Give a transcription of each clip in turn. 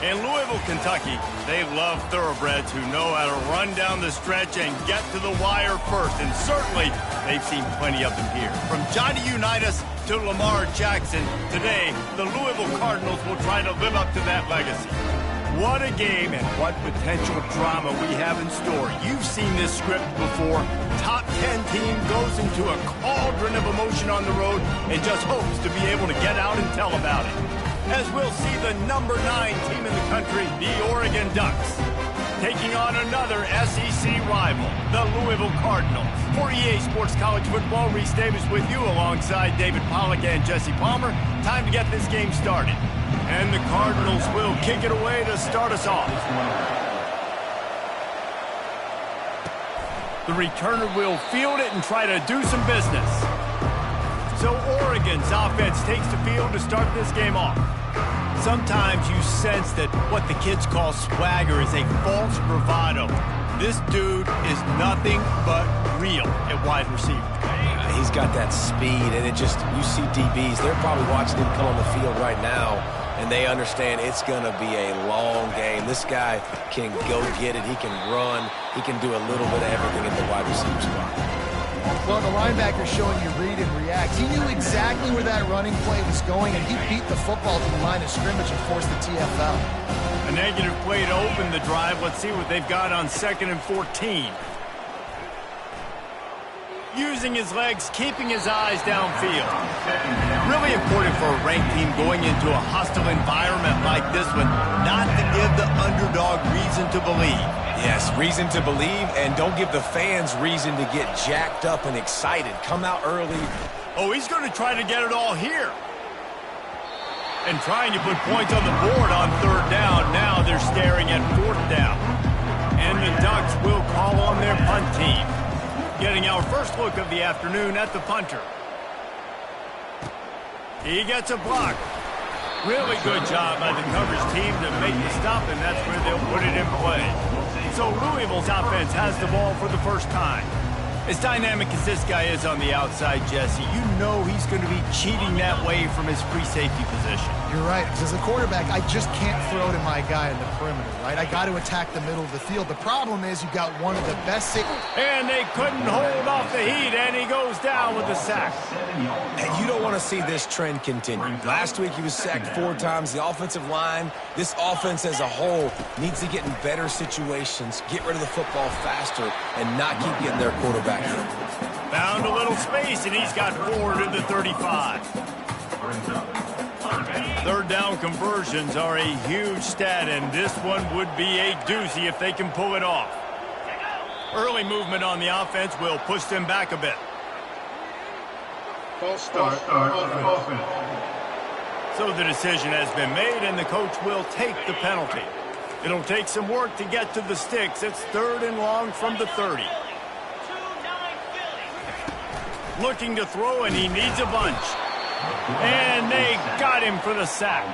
In Louisville, Kentucky, they love thoroughbreds who know how to run down the stretch and get to the wire first. And certainly, they've seen plenty of them here. From Johnny Unitas to Lamar Jackson, today, the Louisville Cardinals will try to live up to that legacy. What a game and what potential drama we have in store. You've seen this script before. Top 10 team goes into a cauldron of emotion on the road and just hopes to be able to get out and tell about it. As we'll see the number 9 team in the country, the Oregon Ducks, taking on another SEC rival, the Louisville Cardinals. For EA Sports College Football, Reese Davis with you alongside David Pollack and Jesse Palmer. Time to get this game started. And the Cardinals will kick it away to start us off. The returner will field it and try to do some business. So Oregon's offense takes the field to start this game off. Sometimes you sense that what the kids call swagger is a false bravado. This dude is nothing but real at wide receiver. He's got that speed, and it just, you see DBs, they're probably watching him come on the field right now, and they understand it's going to be a long game. This guy can go get it. He can run. He can do a little bit of everything at the wide receiver spot. Well, the linebacker's showing you read and react. He knew exactly where that running play was going, and he beat the football to the line of scrimmage and forced the TFL. A negative play to open the drive. Let's see what they've got on 2nd and 14. Using his legs, keeping his eyes downfield. Really important for a ranked team going into a hostile environment like this one, not to give the underdog reason to believe. Yes, reason to believe, and don't give the fans reason to get jacked up and excited. Come out early. Oh, he's going to try to get it all here. And trying to put points on the board on 3rd down. Now they're staring at 4th down. And the Ducks will call on their punt team. Getting our first look of the afternoon at the punter. He gets a block. Really good job by the coverage team to make the stop, and that's where they'll put it in play. So Louisville's offense has the ball for the first time. As dynamic as this guy is on the outside, Jesse, you know he's going to be cheating that way from his free safety position. You're right, because as a quarterback, I just can't throw to my guy in the perimeter, right? I got to attack the middle of the field. The problem is you've got one of the best safeties. And they couldn't hold off the heat, and he goes down with a sack. And you don't want to see this trend continue. Last week he was sacked 4 times. The offensive line, this offense as a whole, needs to get in better situations, get rid of the football faster, and not keep getting their quarterback hit. Found a little space, and he's got forward to the 35. 3rd down conversions are a huge stat, and this one would be a doozy if they can pull it off. Early movement on the offense will push them back a bit. False start offense. So the decision has been made, and the coach will take the penalty. It'll take some work to get to the sticks. It's 3rd and long from the 30. Looking to throw, and he needs a bunch. And they got him for the sack.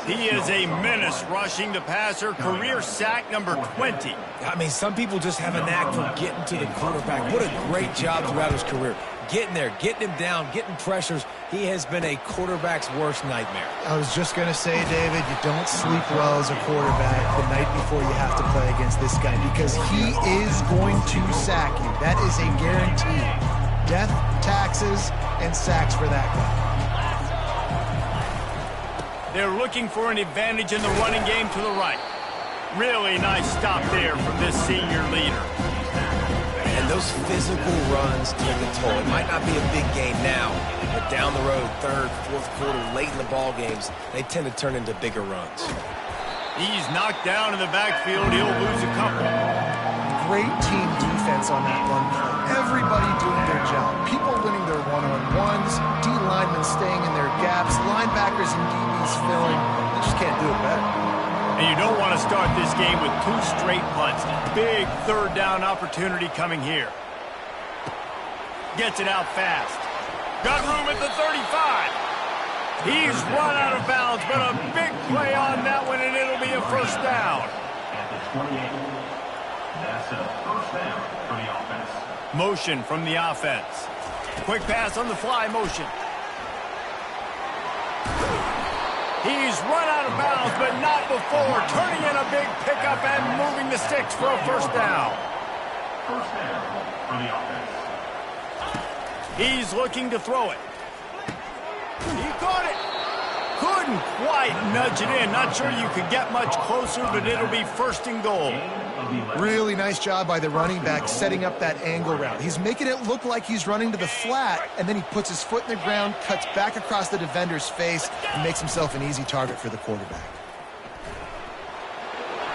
He is a menace rushing the passer. Career sack number 20. I mean, some people just have a knack for getting to the quarterback. What a great job throughout his career. Getting there, getting him down, getting pressures. He has been a quarterback's worst nightmare. I was just going to say, David, you don't sleep well as a quarterback the night before you have to play against this guy, because he is going to sack you. That is a guarantee. Death, taxes, and sacks for that guy. They're looking for an advantage in the running game to the right. Really nice stop there from this senior leader. And those physical runs take a toll. It might not be a big game now, but down the road, 3rd, 4th quarter, late in the ball games, they tend to turn into bigger runs. He's knocked down in the backfield. He'll lose a couple. Great team defense on that one. Everybody doing their job. People winning their one-on-ones, D-linemen staying in their gaps, linebackers and DBs filling. They just can't do it better. And you don't want to start this game with 2 straight punts. Big 3rd down opportunity coming here. Gets it out fast. Got room at the 35. He's run out of bounds, but a big play on that one, and it'll be a 1st down. That's a 1st down for the offense. Motion from the offense. Quick pass on the fly motion. He's run out of bounds. bounds, but not before turning in a big pickup and moving the sticks for a first down. First down for the offense. He's looking to throw it. He caught it. Couldn't quite nudge it in. Not sure you could get much closer, but it'll be first and goal. Really nice job by the running back setting up that angle route. He's making it look like he's running to the flat, and then he puts his foot in the ground, cuts back across the defender's face, and makes himself an easy target for the quarterback.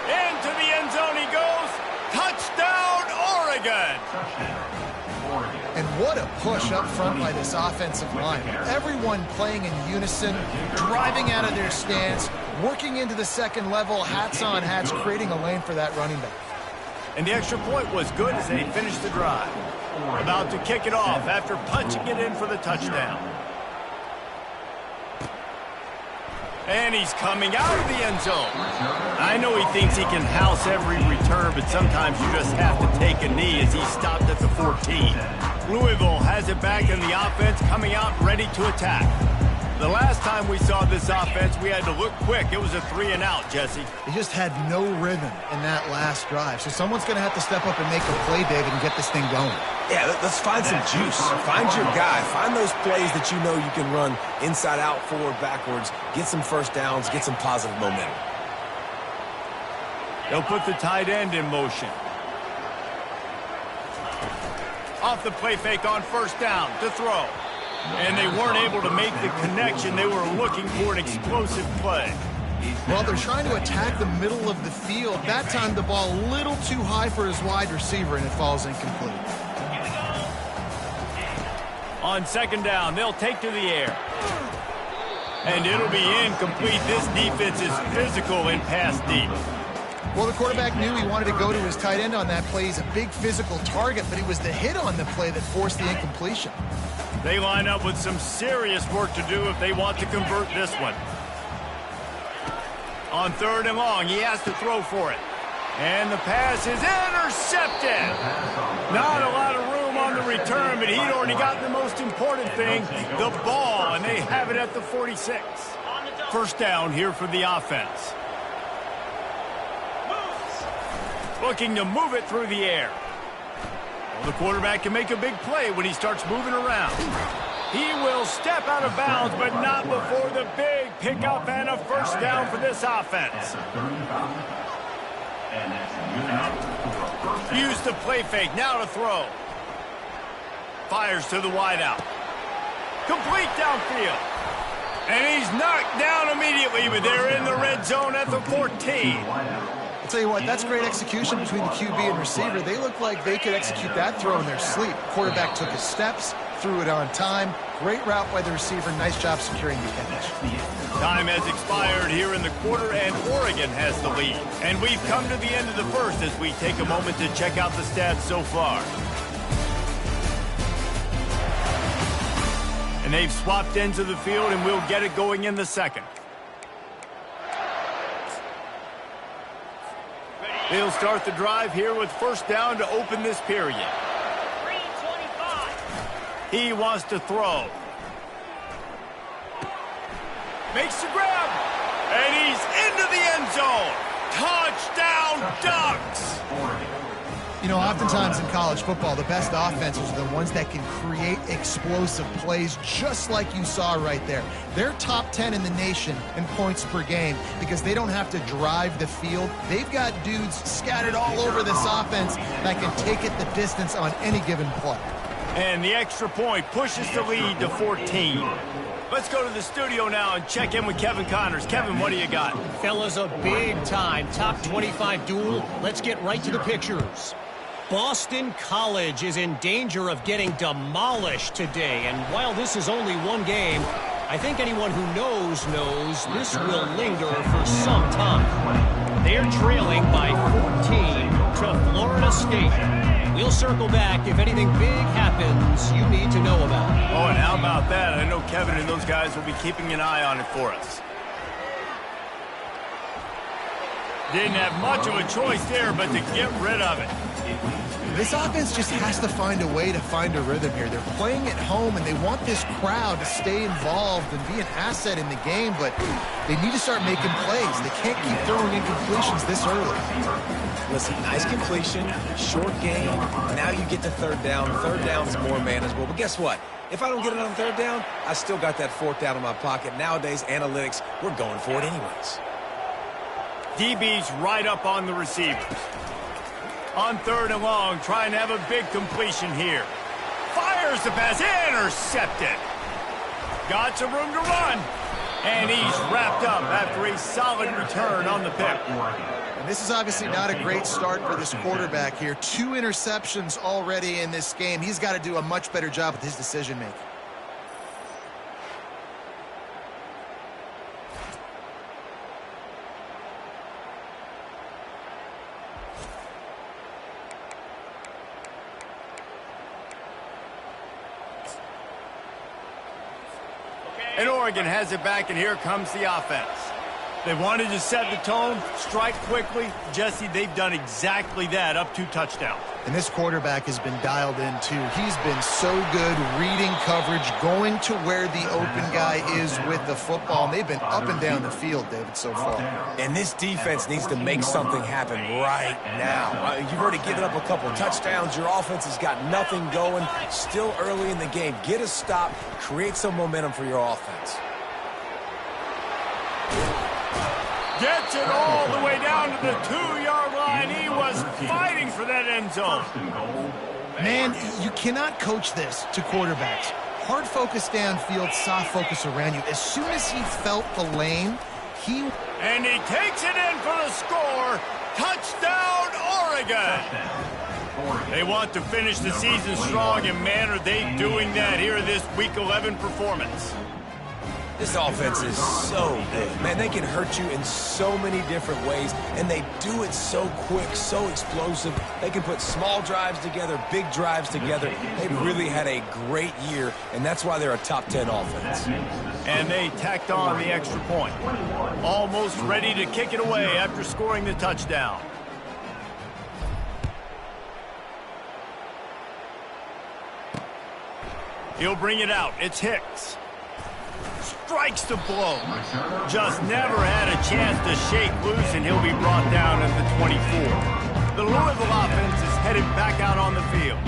Into the end zone he goes. Touchdown, Oregon. And what a push up front by this offensive line. Everyone playing in unison, driving out of their stance, working into the second level, hats on hats, creating a lane for that running back. And the extra point was good as they finished the drive. About to kick it off after punching it in for the touchdown. And he's coming out of the end zone. I know he thinks he can house every return, but sometimes you just have to take a knee as he stopped at the 14. Louisville has it back in the offense, coming out ready to attack. The last time we saw this offense, we had to look quick. It was a 3-and-out, Jesse. They just had no rhythm in that last drive. So someone's going to have to step up and make a play, David, and get this thing going. Yeah, let's find some juice. Find your guy. Find those plays that you know you can run inside out, forward, backwards. Get some first downs. Get some positive momentum. They'll put the tight end in motion. Off the play fake on first down to throw. And they weren't able to make the connection. They were looking for an explosive play. Well, they're trying to attack the middle of the field. That time the ball a little too high for his wide receiver, and it falls incomplete. On second down, they'll take to the air. And it'll be incomplete. This defense is physical and pass deep. Well, the quarterback knew he wanted to go to his tight end on that play. He's a big physical target, but it was the hit on the play that forced the incompletion. They line up with some serious work to do if they want to convert this one. On third and long, he has to throw for it. And the pass is intercepted. Not a lot of room on the return, but he'd already got the most important thing, the ball, and they have it at the 46. First down here for the offense. Looking to move it through the air. Well, the quarterback can make a big play when he starts moving around. He will step out of bounds, but not before the big pickup and a first down for this offense. Use the play fake, now to throw. Fires to the wideout. Complete downfield. And he's knocked down immediately, but they're in the red zone at the 14. I'll tell you what, that's great execution between the QB and receiver. They look like they could execute that throw in their sleep. Quarterback took his steps, threw it on time. Great route by the receiver. Nice job securing the catch. Time has expired here in the quarter, and Oregon has the lead. And we've come to the end of the first as we take a moment to check out the stats so far. And they've swapped ends of the field, and we'll get it going in the second. They'll start the drive here with first down to open this period. He wants to throw. Makes the grab. And he's into the end zone. Touchdown, Ducks! You know, oftentimes in college football, the best offenses are the ones that can create explosive plays, just like you saw right there. They're top 10 in the nation in points per game because they don't have to drive the field. They've got dudes scattered all over this offense that can take it the distance on any given play. And the extra point pushes the lead to 14. Let's go to the studio now and check in with Kevin Connors. Kevin, what do you got? Fellas, a big-time top 25 duel. Let's get right to the pictures. Boston College is in danger of getting demolished today, and while this is only one game, I think anyone who knows this will linger for some time. They're trailing by 14 to Florida State. We'll circle back if anything big happens you need to know about. Oh, and how about that? I know Kevin and those guys will be keeping an eye on it for us. Didn't have much of a choice there, but to get rid of it. This offense just has to find a way to find a rhythm here. They're playing at home, and they want this crowd to stay involved and be an asset in the game, but they need to start making plays. They can't keep throwing incompletions this early. Listen, nice completion, short game. Now you get to third down. Third down's more manageable. But guess what? If I don't get it on third down, I still got that fourth down in my pocket. Nowadays, analytics, we're going for it anyways. DB's right up on the receivers. On third and long, trying to have a big completion here. Fires the pass, intercepted. Got some room to run. And he's wrapped up after a solid return on the pick. And this is obviously not a great start for this quarterback here. 2 interceptions already in this game. He's got to do a much better job with his decision-making. And Oregon has it back, and here comes the offense. They wanted to set the tone, strike quickly. Jesse, they've done exactly that, up 2 touchdowns. And this quarterback has been dialed in, too. He's been so good reading coverage, going to where the open guy is with the football. And they've been up and down the field, David, so far. And this defense needs to make something happen right now. You've already given up a couple touchdowns. Your offense has got nothing going. Still early in the game. Get a stop. Create some momentum for your offense. Gets it all the way down to the 2-yard line. He was fighting for that end zone. Man, you cannot coach this to quarterbacks. Hard focus downfield, soft focus around you. As soon as he felt the lane, he... And he takes it in for the score. Touchdown, Oregon. They want to finish the season strong, and man, are they doing that here in this Week 11 performance. This offense is so good. Man, they can hurt you in so many different ways, and they do it so quick, so explosive. They can put small drives together, big drives together. They've really had a great year, and that's why they're a top 10 offense. And they tacked on the extra point. Almost ready to kick it away after scoring the touchdown. He'll bring it out. It's Hicks. Strikes the blow. Just never had a chance to shake loose, and he'll be brought down at the 24. The Louisville offense is headed back out on the field.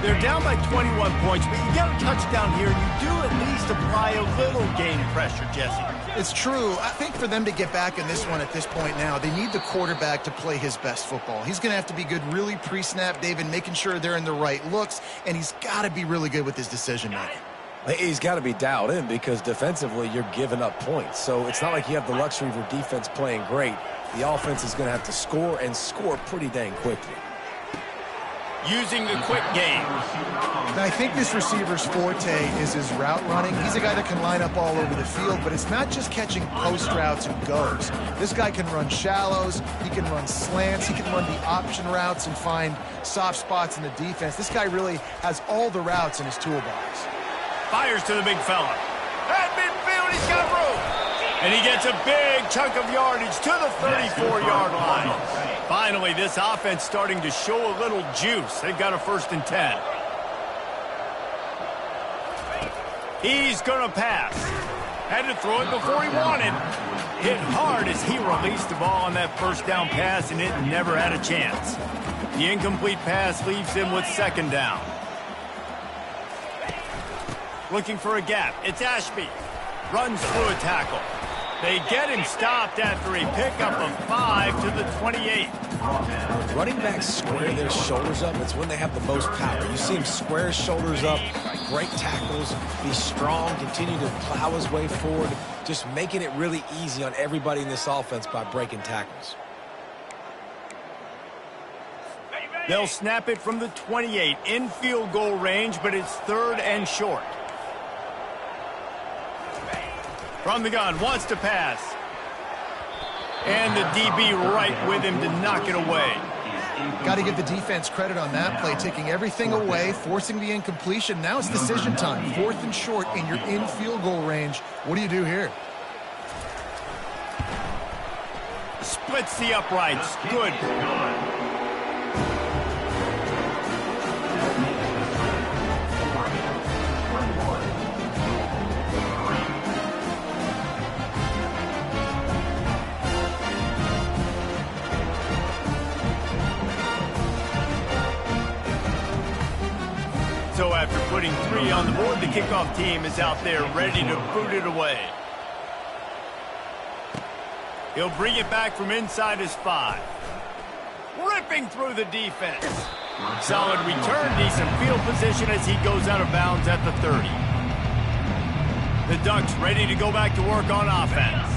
They're down by 21 points, but you get a touchdown here, you do at least apply a little game pressure, Jesse. It's true. I think for them to get back in this one at this point now, they need the quarterback to play his best football. He's going to have to be good really pre-snap, David, making sure they're in the right looks, and he's got to be really good with his decision-making. He's got to be dialed in because defensively you're giving up points. So it's not like you have the luxury of your defense playing great. The offense is going to have to score and score pretty dang quickly. Using the quick game. Now, I think this receiver's forte is his route running. He's a guy that can line up all over the field, but it's not just catching post routes and goes. This guy can run shallows, he can run slants, he can run the option routes and find soft spots in the defense. This guy really has all the routes in his toolbox. Fires to the big fella. At midfield, he's got room. And he gets a big chunk of yardage to the 34-yard line. Finally, this offense starting to show a little juice. They've got a 1st and 10. He's going to pass. Had to throw it before he wanted. Hit hard as he released the ball on that 1st down pass, and it never had a chance. The incomplete pass leaves him with 2nd down. Looking for a gap. It's Ashby. Runs through a tackle. They get him stopped after a pickup of 5 to the 28. Running backs square their shoulders up. It's when they have the most power. You see him square his shoulders up, great tackles, be strong, continue to plow his way forward, just making it really easy on everybody in this offense by breaking tackles. They'll snap it from the 28 in field goal range, but it's 3rd and short. From the gun, wants to pass. And the DB right with him to knock it away. Got to give the defense credit on that play, taking everything away, forcing the incompletion. Now it's decision time. 4th and short, and you're in field goal range. What do you do here? Splits the uprights. Good. putting 3 on the board. The kickoff team is out there ready to boot it away. He'll bring it back from inside his 5. Ripping through the defense. Solid return, decent field position as he goes out of bounds at the 30. The Ducks ready to go back to work on offense.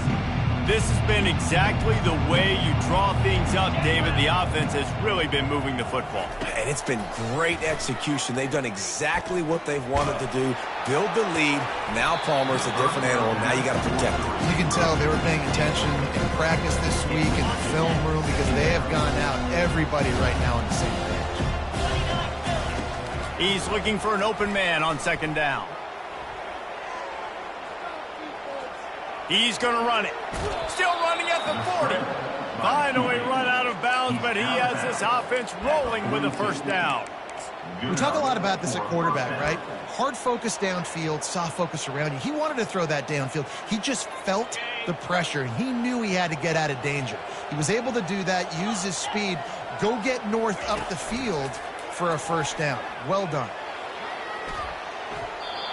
This has been exactly the way you draw things up, David. The offense has really been moving the football. And it's been great execution. They've done exactly what they've wanted to do. Build the lead. Now Palmer's a different animal. Now you got to protect him. You can tell they were paying attention in practice this week in the film room because they have gone out, everybody right now on the same page. He's looking for an open man on second down. He's going to run it. Still running at the 40. Finally run out of bounds, but he has this offense rolling with a first down. We talk a lot about this at quarterback, right? Hard focus downfield, soft focus around you. He wanted to throw that downfield. He just felt the pressure, and he knew he had to get out of danger. He was able to do that, use his speed, go get north up the field for a first down. Well done.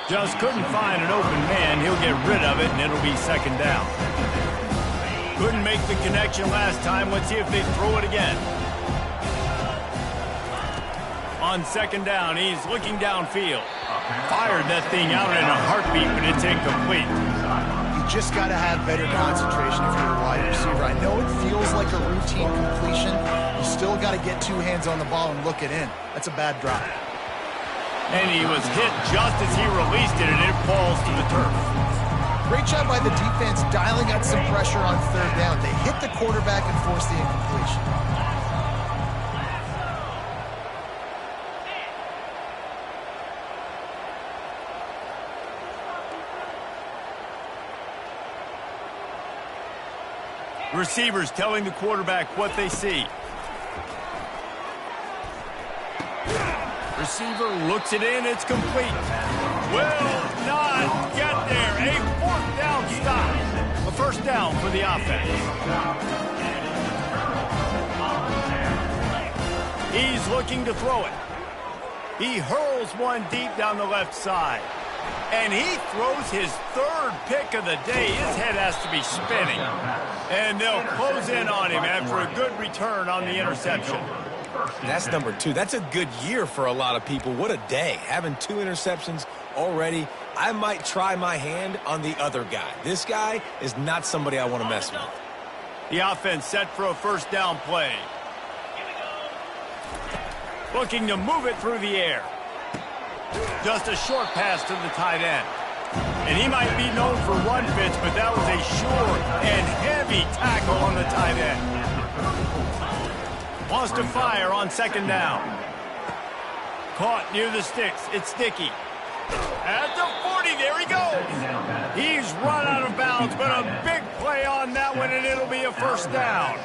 Just couldn't find an open man. He'll get rid of it, and it'll be second down. Couldn't make the connection last time. Let's see if they throw it again. On second down, he's looking downfield. Fired that thing out in a heartbeat, but it's incomplete. You just got to have better concentration if you're a wide receiver. I know it feels like a routine completion. You still got to get 2 hands on the ball and look it in. That's a bad drop. And he was hit just as he released it, and it falls to the turf. Great job by the defense dialing out some pressure on third down. They hit the quarterback and forced the incompletion. Receivers telling the quarterback what they see. Receiver looks it in, it's complete. Will not get there. A 4th down stop. A first down for the offense. He's looking to throw it. He hurls one deep down the left side. And he throws his 3rd pick of the day. His head has to be spinning. And they'll close in on him after a good return on the interception. That's number 2. That's a good year for a lot of people. What a day. Having 2 interceptions already. I might try my hand on the other guy. This guy is not somebody I want to mess with. The offense set for a first down play. Looking to move it through the air. Just a short pass to the tight end. And he might be known for run fits, but that was a sure and heavy tackle on the tight end. Wants to fire on second down. Caught near the sticks. It's Dickey. At the 40, there he goes. He's run out of bounds, but a big play on that one, and it'll be a first down.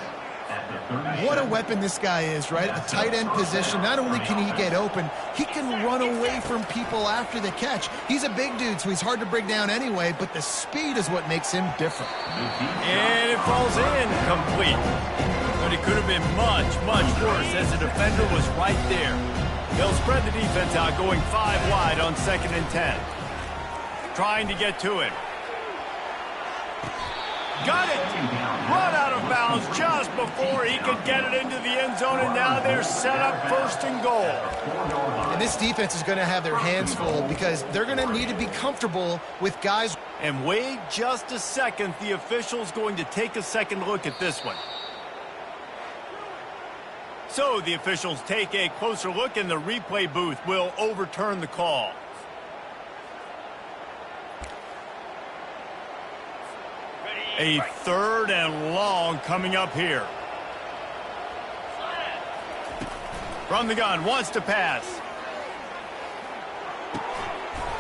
What a weapon this guy is, right? The tight end position, not only can he get open, he can run away from people after the catch. He's a big dude, so he's hard to bring down anyway, but the speed is what makes him different. And it falls in complete. But it could have been much, much worse as the defender was right there. They'll spread the defense out, going 5 wide on 2nd and 10. Trying to get to it. Got it! Run out of bounds just before he could get it into the end zone, and now they're set up 1st and goal. And this defense is going to have their hands full because they're going to need to be comfortable with guys. And wait just a second. The official's going to take a second look at this one. So the officials take a closer look, and the replay booth will overturn the call. A 3rd and long coming up here. From the gun, wants to pass.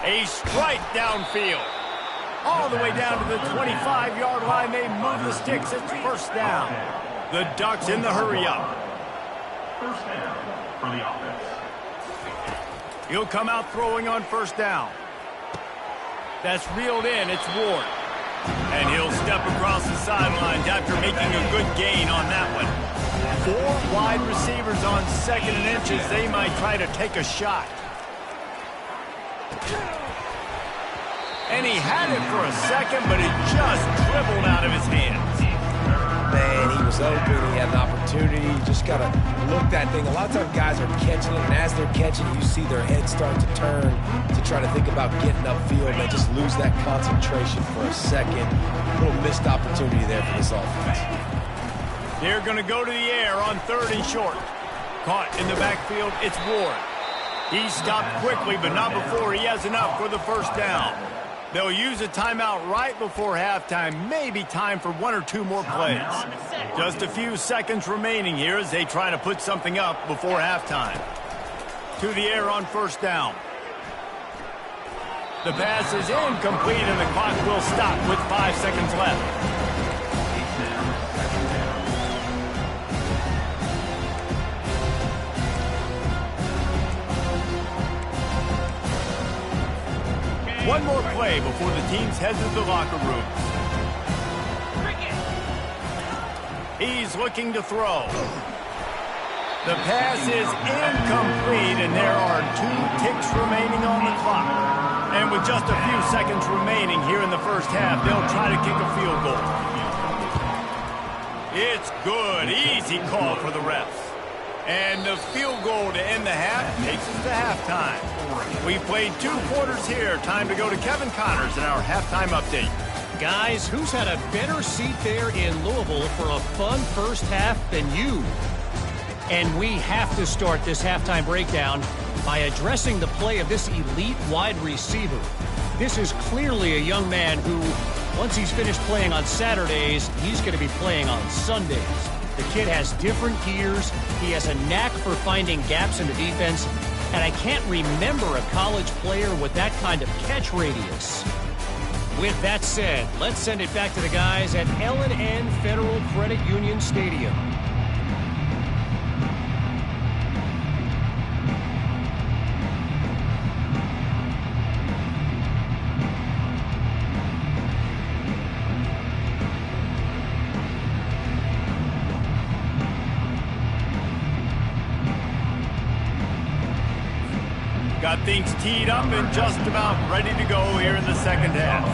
A strike downfield. All the way down to the 25-yard line. They move the sticks. It's first down. The Ducks in the hurry-up. First down for the offense. He'll come out throwing on first down. That's reeled in. It's Ward. And he'll step across the sidelines after making a good gain on that one. 4 wide receivers on 2nd and inches. They might try to take a shot. And he had it for a second, but it just dribbled out of his hands. Man, he was open. He had an opportunity. You just got to look that thing. A lot of times guys are catching it, and as they're catching it, you see their head start to turn to try to think about getting upfield. They just lose that concentration for a second. A little missed opportunity there for this offense. They're going to go to the air on 3rd and short. Caught in the backfield, it's Ward. He stopped quickly, but not before he has enough for the first down. They'll use a timeout right before halftime, maybe time for 1 or 2 more plays. Just a few seconds remaining here as they try to put something up before halftime. To the air on 1st down. The pass is incomplete and the clock will stop with 5 seconds left. One more play before the teams head to the locker rooms. He's looking to throw. The pass is incomplete, and there are 2 ticks remaining on the clock. And with just a few seconds remaining here in the first half, they'll try to kick a field goal. It's good. Easy call for the refs. And the field goal to end the half takes us to halftime. We played 2 quarters here. Time to go to Kevin Connors in our halftime update. Guys, who's had a better seat there in Louisville for a fun first half than you? And we have to start this halftime breakdown by addressing the play of this elite wide receiver. This is clearly a young man who, once he's finished playing on Saturdays, he's going to be playing on Sundays. The kid has different gears. He has a knack for finding gaps in the defense. And I can't remember a college player with that kind of catch radius. With that said, let's send it back to the guys at L&N Federal Credit Union Stadium. Got things teed up and just about ready to go here in the second half.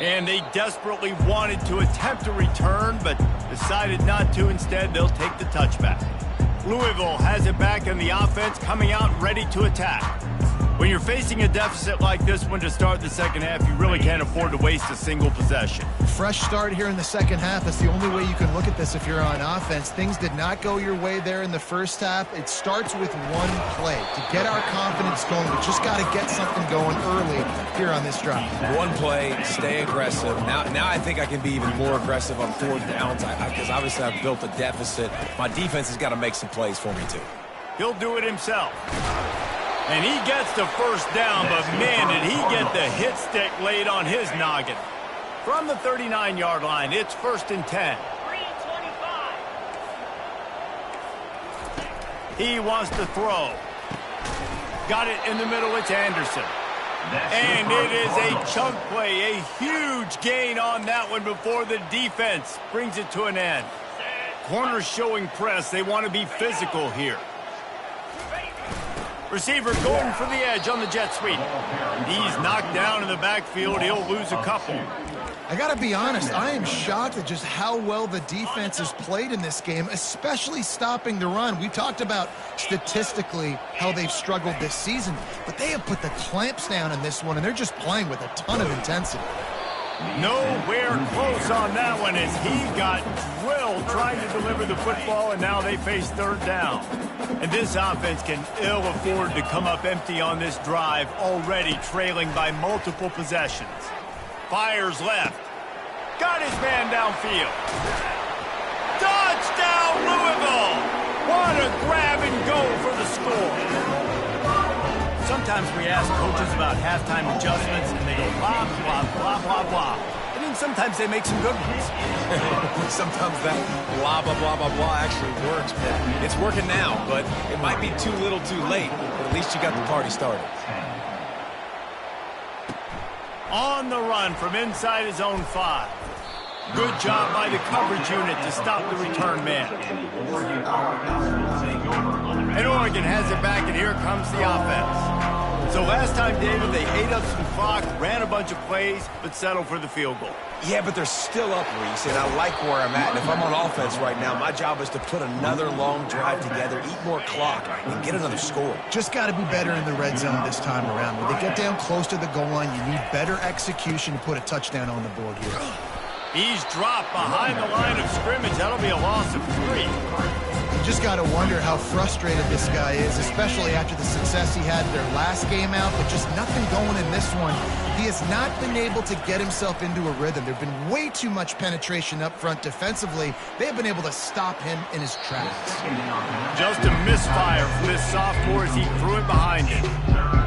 And they desperately wanted to attempt a return, but decided not to. Instead, they'll take the touchback. Louisville has it back, and the offense coming out ready to attack. When you're facing a deficit like this one to start the second half, you really can't afford to waste a single possession. Fresh start here in the second half. That's the only way you can look at this if you're on offense. Things did not go your way there in the first half. It starts with one play. To get our confidence going, we just got to get something going early here on this drive. One play, stay aggressive. Now I think I can be even more aggressive on 4th downs because obviously I've built a deficit. My defense has got to make some plays for me too. He'll do it himself. And he gets the first down, but man, did he get the hit stick laid on his noggin. From the 39-yard line, it's 1st and 10. He wants to throw. Got it in the middle, it's Anderson. And it is a chunk play, a huge gain on that one before the defense brings it to an end. Corners showing press, they want to be physical here. Receiver going for the edge on the jet sweep. He's knocked down in the backfield. He'll lose a couple. I got to be honest, I am shocked at just how well the defense has played in this game, especially stopping the run. We talked about statistically how they've struggled this season, but they have put the clamps down in this one, and they're just playing with a ton of intensity. Nowhere close on that one as he got drilled trying to deliver the football, and now they face 3rd down. And this offense can ill afford to come up empty on this drive, already trailing by multiple possessions. Fires left. Got his man downfield. Touchdown, Louisville! What a grab and go for the score. Sometimes we ask coaches about halftime adjustments, and they go blah, blah, blah, blah, blah. And then sometimes they make some good ones. Sometimes that blah, blah, blah, blah, blah actually works. It's working now, but it might be too little too late. But at least you got the party started. On the run from inside his own 5. Good job by the coverage unit to stop the return man. And Oregon has it back, and here comes the offense. So last time, David, they ate up some clock, ran a bunch of plays, but settled for the field goal. Yeah, but they're still up, Reese, and I like where I'm at. And if I'm on offense right now, my job is to put another long drive together, eat more clock, and get another score. Just got to be better in the red zone this time around. When they get down close to the goal line, you need better execution to put a touchdown on the board here. He's dropped behind the line of scrimmage. That'll be a loss of 3. You just got to wonder how frustrated this guy is, especially after the success he had their last game out, but just nothing going in this one. He has not been able to get himself into a rhythm. There's been way too much penetration up front defensively. They have been able to stop him in his tracks. Just a misfire from this sophomore as he threw it behind him.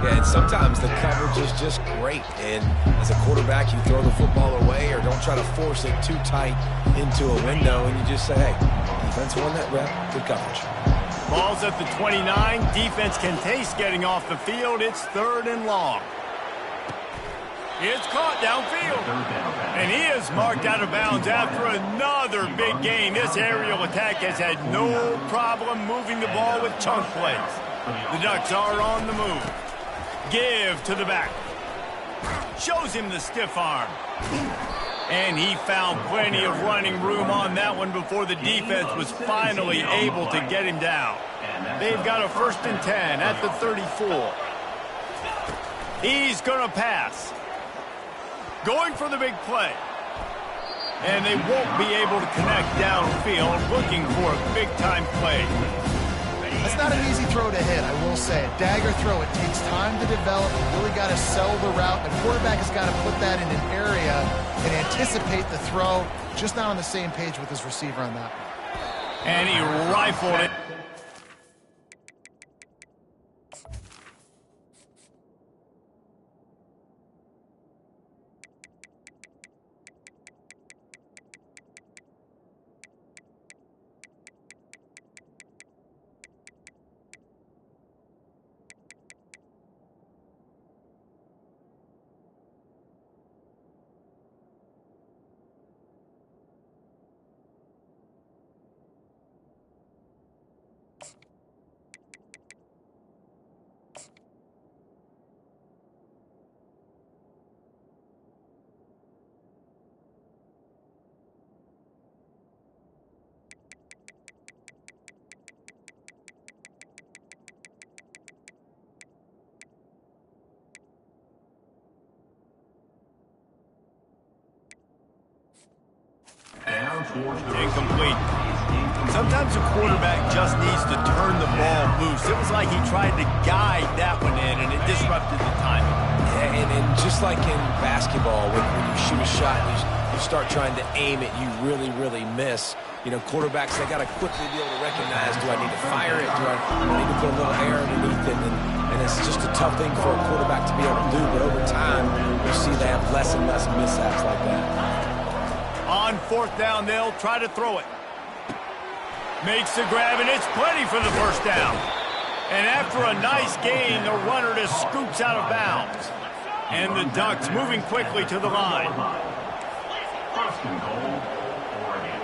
Yeah, and sometimes the coverage is just great. And as a quarterback, you throw the football away or don't try to force it too tight into a window, and you just say, hey, defense won that rep, good coverage. Ball's at the 29. Defense can taste getting off the field. It's 3rd and long. It's caught downfield. And he is marked out of bounds after another big gain. This aerial attack has had no problem moving the ball with chunk plays. The Ducks are on the move. Give to the back. Shows him the stiff arm. And he found plenty of running room on that one before the defense was finally able to get him down. They've got a 1st and 10 at the 34. He's going to pass. Going for the big play. And they won't be able to connect downfield, looking for a big-time play. That's not an easy throw to hit, I will say. A dagger throw, it takes time to develop. You really got to sell the route. The quarterback has got to put that in an area and anticipate the throw. Just not on the same page with his receiver on that one. And he rifled it. Incomplete. Sometimes a quarterback just needs to turn the ball loose. It was like he tried to guide that one in, and it disrupted the timing. Yeah, and just like in basketball, when you shoot a shot, you start trying to aim it, you really miss. You know, quarterbacks, they got to quickly be able to recognize, do I need to fire it? Do I need to put a little air underneath it? And it's just a tough thing for a quarterback to be able to do, but over time, you see they have less and less mishaps like that. On 4th down, they'll try to throw it. Makes the grab, and it's plenty for the 1st down. And after a nice gain, the runner just scoops out of bounds. And the Ducks moving quickly to the line. 1st and goal, Oregon.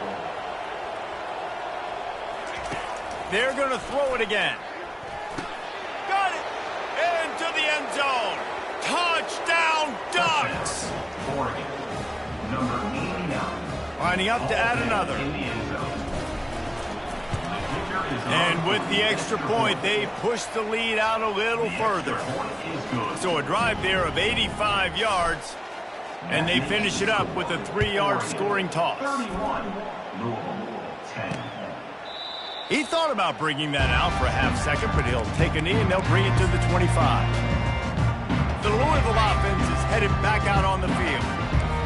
They're going to throw it again. Got it! Into the end zone. Touchdown, Ducks! Oregon, number 89. Lining up to add another. And with the extra point, they push the lead out a little further. So a drive there of 85 yards, and they finish it up with a 3-yard scoring toss. 31, Louisville, 10. He thought about bringing that out for a half second, but he'll take a knee and they'll bring it to the 25. The Louisville offense is headed back out on the field.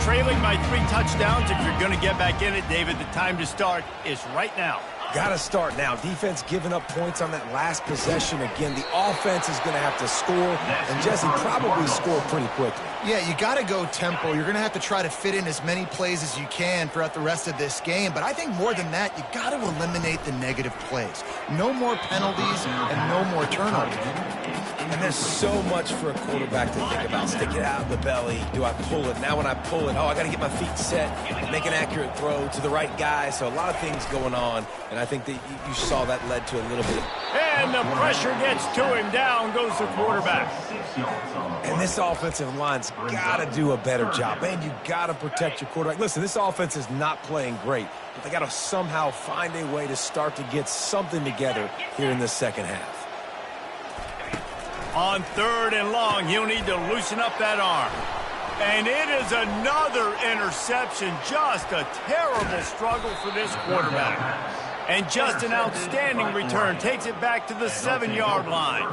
Trailing by 3 touchdowns. If you're going to get back in it, David, the time to start is right now. Got to start now. Defense giving up points on that last possession. Again, the offense is going to have to score, and Jesse probably score pretty quickly. Yeah, you got to go tempo. You're going to have to try to fit in as many plays as you can throughout the rest of this game. But I think more than that, you got to eliminate the negative plays. No more penalties and no more turnovers. And there's so much for a quarterback to think about. Stick it out in the belly. Do I pull it? Now when I pull it, I got to get my feet set, make an accurate throw to the right guy. So a lot of things going on, and I think that you saw that led to a little bit. And the pressure gets to him. Down goes the quarterback. And this offensive line's got to do a better job. Man, you got to protect your quarterback. Listen, this offense is not playing great, but they got to somehow find a way to start to get something together here in the second half. On 3rd and long, he'll need to loosen up that arm. And it is another interception. Just a terrible struggle for this quarterback. And just an outstanding return. Takes it back to the 7-yard line.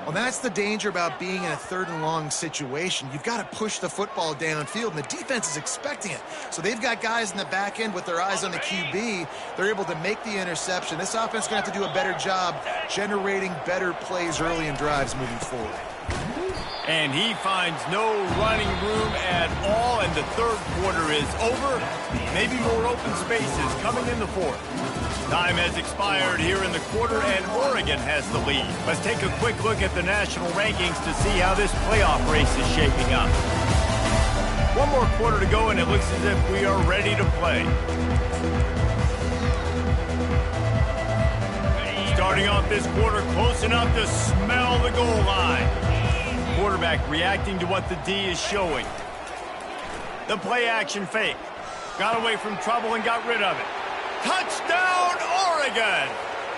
Well, that's the danger about being in a 3rd and long situation. You've got to push the football downfield, and the defense is expecting it. So they've got guys in the back end with their eyes on the QB. They're able to make the interception. This offense is going to have to do a better job generating better plays early in drives moving forward. And he finds no running room at all, and the 3rd quarter is over. Maybe more open spaces coming in the 4th. Time has expired here in the quarter, and Oregon has the lead. Let's take a quick look at the national rankings to see how this playoff race is shaping up. One more quarter to go, and it looks as if we are ready to play. Starting off this quarter, close enough to smell the goal line. Quarterback reacting to what the D is showing. The play action fake. Got away from trouble and got rid of it. Touchdown, Oregon!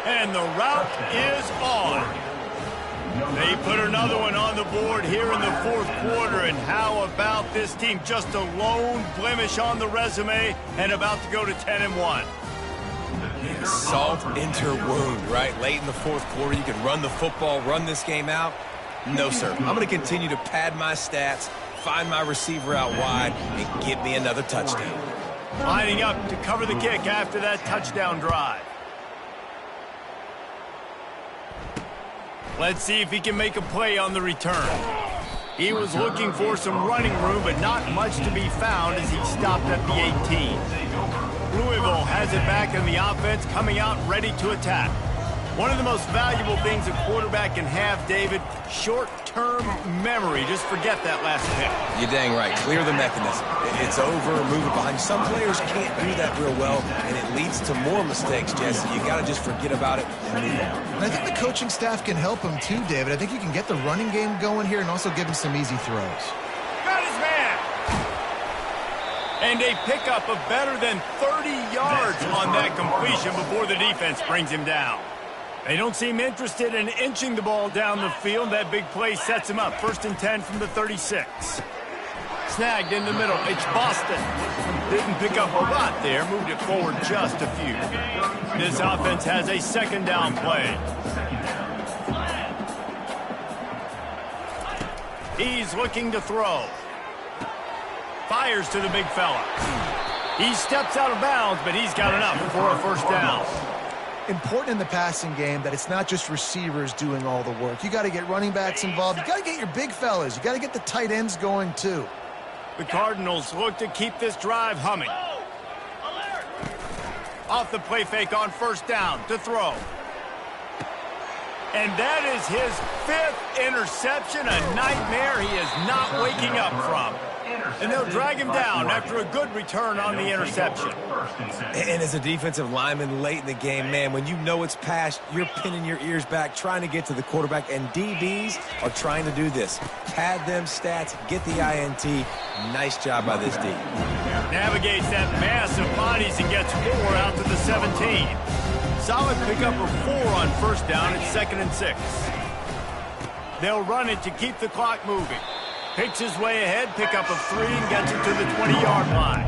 And the route is on. They put another one on the board here in the 4th quarter. And how about this team? Just a lone blemish on the resume and about to go to 10-1. Salt into wound, right? Late in the 4th quarter, you can run the football, run this game out. No, sir. I'm going to continue to pad my stats, find my receiver out wide, and get me another touchdown. Lining up to cover the kick after that touchdown drive. Let's see if he can make a play on the return. He was looking for some running room, but not much to be found as he stopped at the 18. Louisville has it back in the offense, coming out ready to attack. One of the most valuable things a quarterback can have, David, short-term memory. Just forget that last pick. You're dang right. Clear the mechanism. It's over, move it behind. Some players can't do that real well, and it leads to more mistakes, Jesse. You got to just forget about it and move on. And I think the coaching staff can help him too, David. I think you can get the running game going here and also give him some easy throws. Got his man! And a pickup of better than 30 yards on that completion before the defense brings him down. They don't seem interested in inching the ball down the field. That big play sets him up. 1st and 10 from the 36. Snagged in the middle. It's Boston. Didn't pick up a lot there. Moved it forward just a few. This offense has a 2nd down play. He's looking to throw. Fires to the big fella. He steps out of bounds, but he's got enough for a 1st down. Important in the passing game that it's not just receivers doing all the work. You got to get running backs involved. You got to get your big fellas. You got to get the tight ends going too. The Cardinals look to keep this drive humming. Off the play fake on 1st down to throw. And that is his 5th interception, a nightmare he is not waking up from. And they'll drag him down after a good return on the interception. And as a defensive lineman late in the game, man, when you know it's past, you're pinning your ears back, trying to get to the quarterback, and DBs are trying to do this. Pad them stats, get the INT. Nice job by this D. Navigates that mass of bodies and gets 4 out to the 17. Solid pickup of 4 on 1st down. It's 2nd and 6. They'll run it to keep the clock moving. Picks his way ahead, pickup of 3, and gets it to the 20-yard line.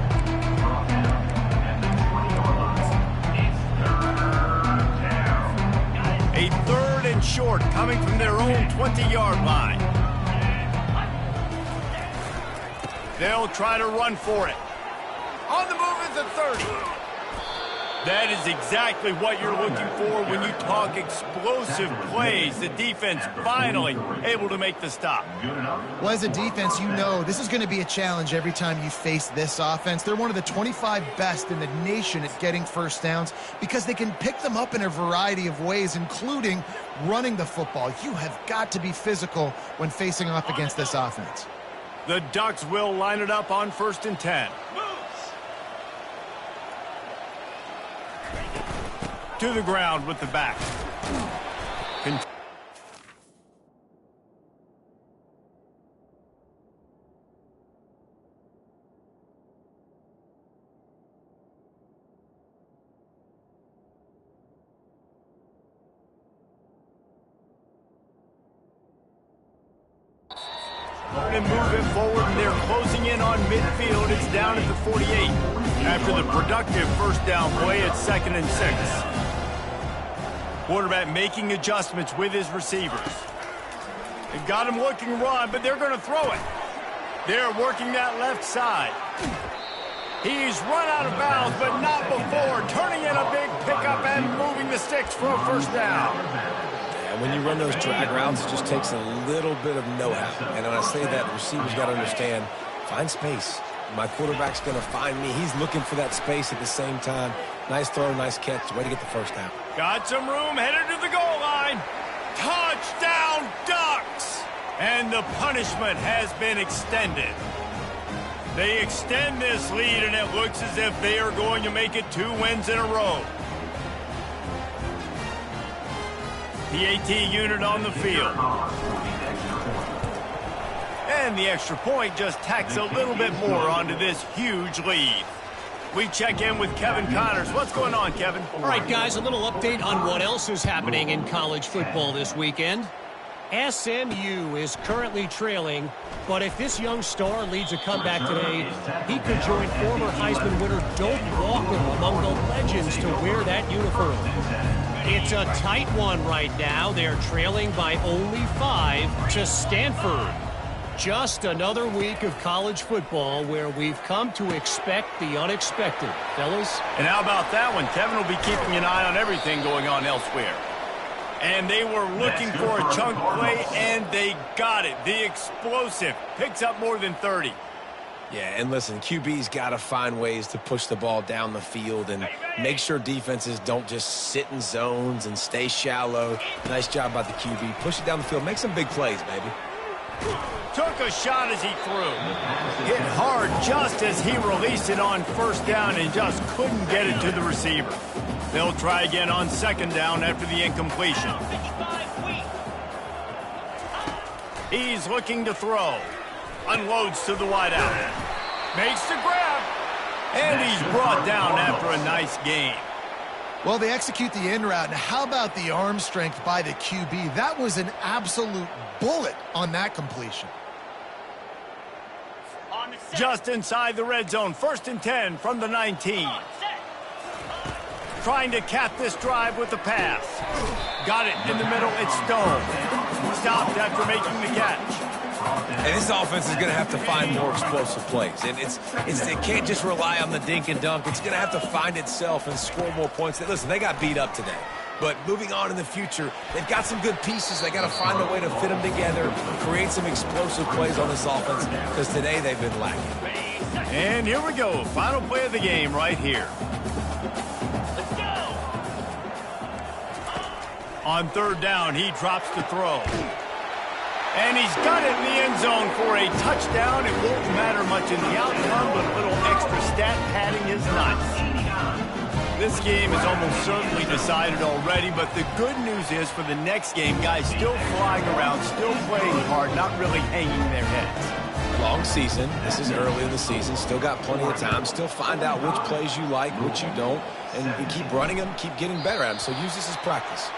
A 3rd and short coming from their own 20-yard line. They'll try to run for it. On the move is the 30. That is exactly what you're looking for when you talk explosive plays. The defense finally able to make the stop. Well, as a defense, you know this is going to be a challenge every time you face this offense. They're one of the 25 best in the nation at getting first downs because they can pick them up in a variety of ways, including running the football. You have got to be physical when facing off against this offense. The Ducks will line it up on 1st and 10. To the ground with the back. And move it forward, and they're closing in on midfield. It's down at the 48. After the productive first down play, it's 2nd and 6. Quarterback making adjustments with his receivers. They've got him looking run, but they're going to throw it. They're working that left side. He's run out of bounds, but not before. Turning in a big pickup and moving the sticks for a first down. And when you run those drag routes, it just takes a little bit of know-how. And when I say that, the receivers got to understand, find space. My quarterback's going to find me. He's looking for that space at the same time. Nice throw, nice catch. Way to get the first down. Got some room, headed to the goal line. Touchdown, Ducks! And the punishment has been extended. They extend this lead, and it looks as if they are going to make it 2 wins in a row. PAT unit on the field. And the extra point just tacks a little bit more onto this huge lead. We check in with Kevin Connors. What's going on, Kevin? All right, guys, a little update on what else is happening in college football this weekend. SMU is currently trailing, but if this young star leads a comeback today, he could join former Heisman winner Doak Walker among the legends to wear that uniform. It's a tight one right now. They're trailing by only 5 to Stanford. Just another week of college football where we've come to expect the unexpected. Fellas? And how about that one? Kevin will be keeping an eye on everything going on elsewhere. And they were looking for a chunk play, and they got it. The explosive picks up more than 30. Yeah, and listen, QB's got to find ways to push the ball down the field and make sure defenses don't just sit in zones and stay shallow. Nice job by the QB. Push it down the field. Make some big plays, baby. Took a shot as he threw. Hit hard just as he released it on first down and just couldn't get it to the receiver. They'll try again on 2nd down after the incompletion. He's looking to throw. Unloads to the wideout. Makes the grab. And he's brought down after a nice gain. Well, they execute the in route. Now, how about the arm strength by the QB? That was an absolute bullet on that completion. Just inside the red zone. 1st and 10 from the 19. Trying to cap this drive with the pass. Got it in the middle. It's Stone. Stopped after making the catch. And this offense is going to have to find more explosive plays. And it can't just rely on the dink and dunk. It's going to have to find itself and score more points. Listen, they got beat up today. But moving on in the future, they've got some good pieces. They got to find a way to fit them together, create some explosive plays on this offense, because today they've been lacking. And here we go. Final play of the game right here. On 3rd down, he drops to throw. And he's got it in the end zone for a touchdown. It won't matter much in the outcome, but a little extra stat padding is nice. This game is almost certainly decided already, but the good news is for the next game, guys still flying around, still playing hard, not really hanging their heads. Long season. This is early in the season. Still got plenty of time. Still find out which plays you like, which you don't, and keep running them, keep getting better at them. So use this as practice.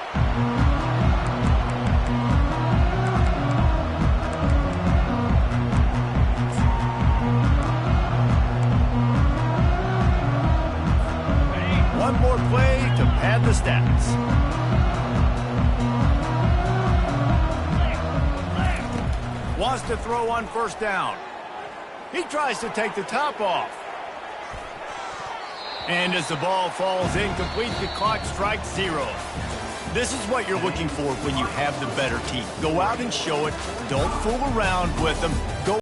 One more play to pad the stats. Wants to throw on 1st down. He tries to take the top off. And as the ball falls incomplete, the clock strikes 0. This is what you're looking for when you have the better team. Go out and show it. Don't fool around with them. Go